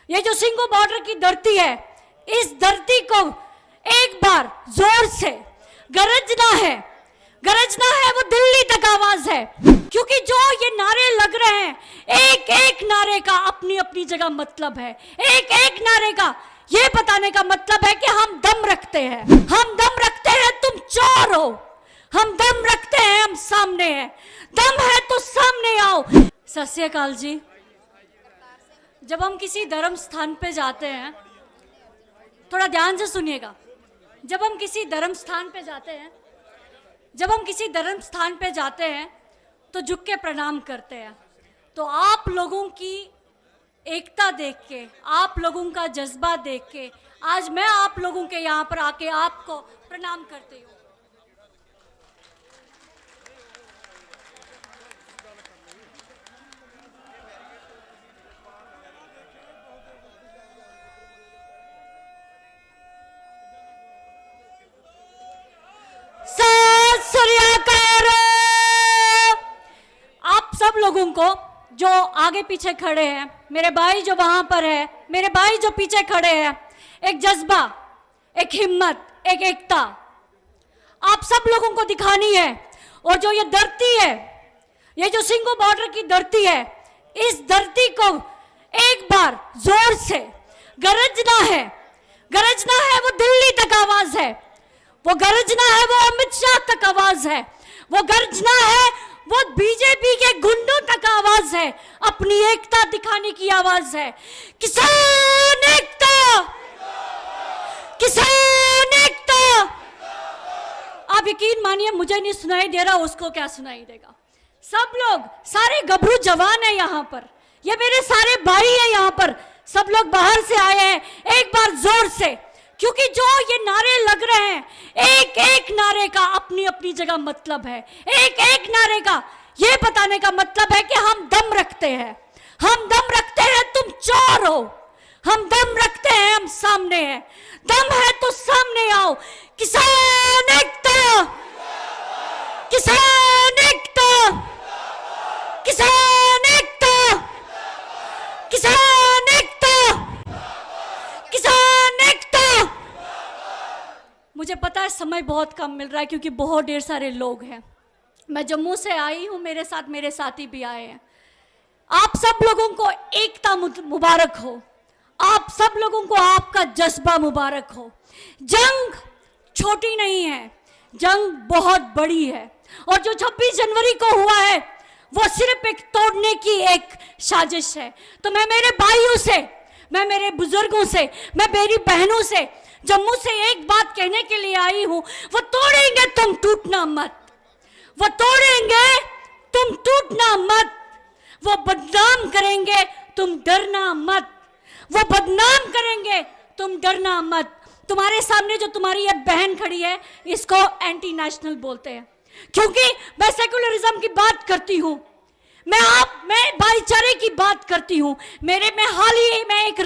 ये जो सिंघू बॉर्डर की धरती है, इस धरती को एक बार जोर से गरजना है, गरजना है। वो दिल्ली तक आवाज है, क्योंकि जो ये नारे लग रहे हैं, एक एक नारे का अपनी अपनी जगह मतलब है। एक एक नारे का ये बताने का मतलब है कि हम दम रखते हैं, हम दम रखते हैं, तुम चोर हो। हम दम रखते हैं, हम सामने हैं। दम है तो सामने आओ। सत श्री अकाल जी। जब हम किसी धर्म स्थान पे जाते हैं, थोड़ा ध्यान से सुनिएगा, जब हम किसी धर्म स्थान पे जाते हैं तो झुक के प्रणाम करते हैं। तो आप लोगों की एकता देख के, आप लोगों का जज्बा देख के आज मैं आप लोगों के यहाँ पर आके आपको प्रणाम करती हूँ। आप सब लोगों को जो आगे पीछे खड़े हैं, मेरे भाई जो वहां पर है, मेरे भाई जो पीछे खड़े हैं, एक जज्बा, एक हिम्मत, एक एकता आप सब लोगों को दिखानी है। और जो ये धरती है, ये जो सिंघू बॉर्डर की धरती है, इस धरती को एक बार जोर से गरजना है, गरजना है। वो दिल्ली तक आवाज है, वो गरजना है, वो अमित शाह तक आवाज है, वो गरजना है, वो बीजेपी के गुंडों तक आवाज है। अपनी एकता दिखाने की आवाज है। किसान एकता, किसान एकता। आप यकीन मानिए, मुझे नहीं सुनाई दे रहा, उसको क्या सुनाई देगा। सब लोग, सारे गबरू जवान है यहाँ पर, ये मेरे सारे भाई है यहाँ पर, सब लोग बाहर से आए हैं। एक बार जोर से, क्योंकि जो ये नारे लग रहे हैं, एक एक नारे का अपनी अपनी जगह मतलब है। एक एक नारे का ये बताने का मतलब है कि हम दम रखते हैं, हम दम रखते हैं, तुम चोर हो। हम दम रखते हैं, हम सामने हैं। दम है तो सामने आओ। किसान एकता, किसान एकता, किसान एकता, किसान एकता, किसान एकता। मुझे पता है समय बहुत कम मिल रहा है, क्योंकि बहुत ढेर सारे लोग हैं। मैं जम्मू से आई हूं, मेरे साथ मेरे साथी भी आए हैं। आप सब लोगों को एकता मुबारक हो, आप सब लोगों को आपका जज्बा मुबारक हो। जंग छोटी नहीं है, जंग बहुत बड़ी है। और जो 26 जनवरी को हुआ है, वो सिर्फ एक तोड़ने की एक साजिश है। तो मैं मेरे भाइयों से, मैं मेरे बुजुर्गों से, मैं मेरी बहनों से जम्मू से एक बात कहने के लिए आई हूं। वो तोड़ेंगे, तुम टूटना मत। वो तोड़ेंगे, तुम टूटना मत। वो बदनाम करेंगे, तुम डरना मत। वो बदनाम करेंगे, तुम डरना मत। तुम्हारे सामने जो तुम्हारी ये बहन खड़ी है, इसको एंटी नेशनल बोलते हैं, क्योंकि मैं सेकुलरिज्म की बात करती हूं, मैं भाईचारे की बात करती हूं। में हाल ही में एक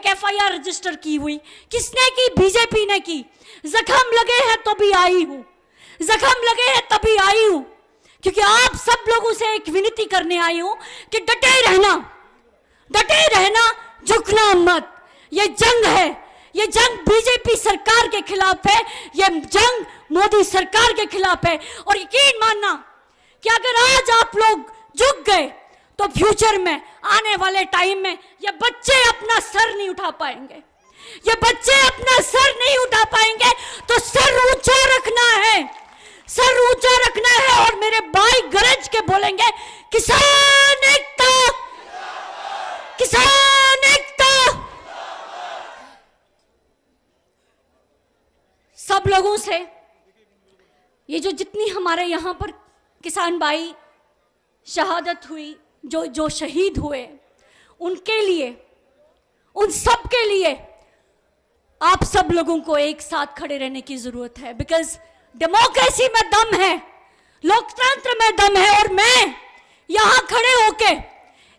FIR रजिस्टर की हुई। किसने की? बीजेपी ने की। जख्म लगे हैं तो भी आई हूं, जख्म लगे हैं तभी आई हूं, क्योंकि आप सब लोगों से एक विनती करने आई हूं कि डटे रहना, डटे रहना, झुकना मत। ये जंग है, ये जंग बीजेपी सरकार के खिलाफ है, ये जंग मोदी सरकार के खिलाफ है। और यकीन मानना कि अगर आज आप लोग झुक गए, तो फ्यूचर में, आने वाले टाइम में, ये बच्चे अपना सर नहीं उठा पाएंगे। ये बच्चे अपना सर नहीं उठा पाएंगे। तो सर ऊंचा रखना है, सर ऊंचा रखना है। और मेरे भाई गरज के बोलेंगे, किसान एकता, किसान एकता। सब लोगों से ये जो जितनी हमारे यहाँ पर किसान भाई शहादत हुई, जो शहीद हुए, उनके लिए, उन सब के लिए आप सब लोगों को एक साथ खड़े रहने की जरूरत है। बिकॉज डेमोक्रेसी में दम है, लोकतंत्र में दम है। और मैं यहां खड़े होके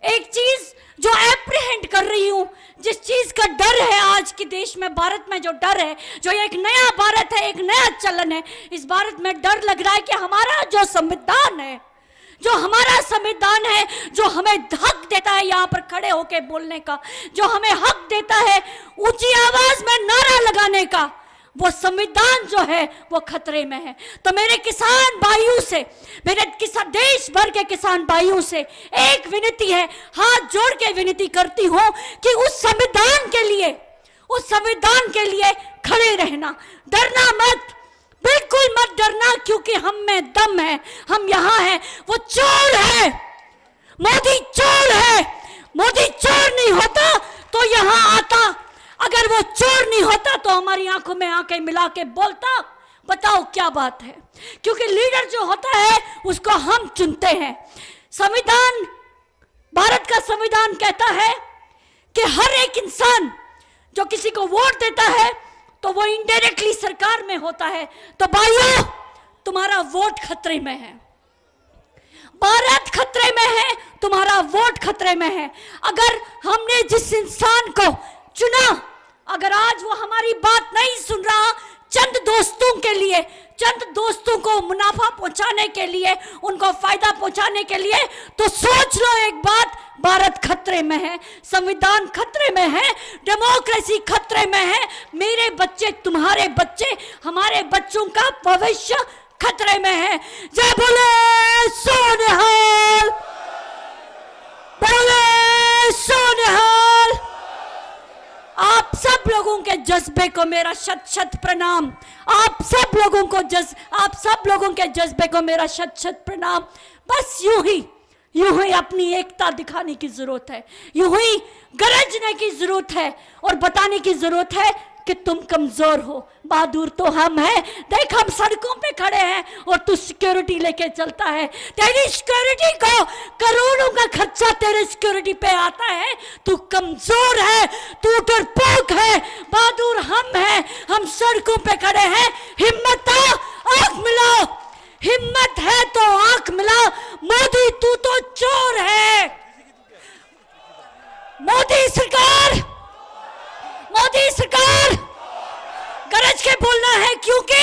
एक चीज जो एप्रीहेंड कर रही हूं, जिस चीज का डर है आज के देश में, भारत में जो डर है, जो एक नया भारत है, एक नया चलन है, इस भारत में डर लग रहा है कि हमारा जो संविधान है, जो हमारा संविधान है, जो हमें हक देता है यहाँ पर खड़े होकर बोलने का, जो हमें हक देता है ऊंची आवाज में नारा लगाने का, वो संविधान जो है वो खतरे में है। तो मेरे किसान भाइयों से, मेरे देश भर के किसान भाइयों से एक विनती है, हाथ जोड़ के विनती करती हूं कि उस संविधान के लिए खड़े रहना, डरना मत, बिल्कुल मत डरना, क्योंकि हम में दम है, हम यहां हैं। वो चोर है, मोदी चोर है, मोदी चोर नहीं होता तो यहां आता, अगर वो चोर नहीं होता तो हमारी आंखों में आंखें मिला के बोलता। बताओ क्या बात है, क्योंकि लीडर जो होता है उसको हम चुनते हैं। संविधान, भारत का संविधान कहता है कि हर एक इंसान जो किसी को वोट देता है तो वो इनडायरेक्टली सरकार में होता है। तो भाइयों, तुम्हारा वोट खतरे में है, भारत खतरे में है, तुम्हारा वोट खतरे में है। अगर हमने जिस इंसान को चुना, अगर आज वो हमारी बात नहीं सुन रहा, चंद दोस्तों के लिए, चंद दोस्तों को मुनाफा पहुंचाने के लिए, उनको फायदा पहुंचाने के लिए, तो सोच लो एक बात, भारत खतरे में है, संविधान खतरे में है, डेमोक्रेसी खतरे में है। मेरे बच्चे, तुम्हारे बच्चे, हमारे बच्चों का भविष्य खतरे में है। जय बोले सोनिहाल, बोले सोनिहाल। आप सब लोगों के जज्बे को मेरा शत शत प्रणाम, आप सब लोगों के जज्बे को मेरा शत शत प्रणाम। बस यूं ही अपनी एकता दिखाने की जरूरत है, यूं ही गरजने की जरूरत है और बताने की जरूरत है कि तुम कमजोर हो, बहादुर तो हम हैं। देख, हम सड़कों पे खड़े हैं और तू सिक्योरिटी लेके चलता है, तेरी सिक्योरिटी को करोड़ों का खर्चा तेरे सिक्योरिटी पे आता है। तू कमजोर है, तू डरपोक है, बहादुर हम हैं, हम सड़कों पे खड़े हैं। हिम्मत है, आंख मिलाओ, हिम्मत है तो आंख मिलाओ। मोदी तू तो चोर है, मोदी सरकार गरज के बोलना है, क्योंकि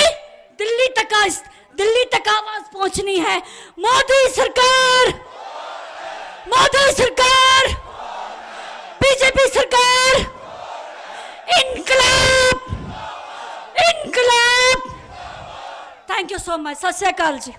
दिल्ली तक आवाज पहुंचनी है। मोदी सरकार, बीजेपी सरकार, इनकलाब। Thank you so much. सत श्री अकाल जी।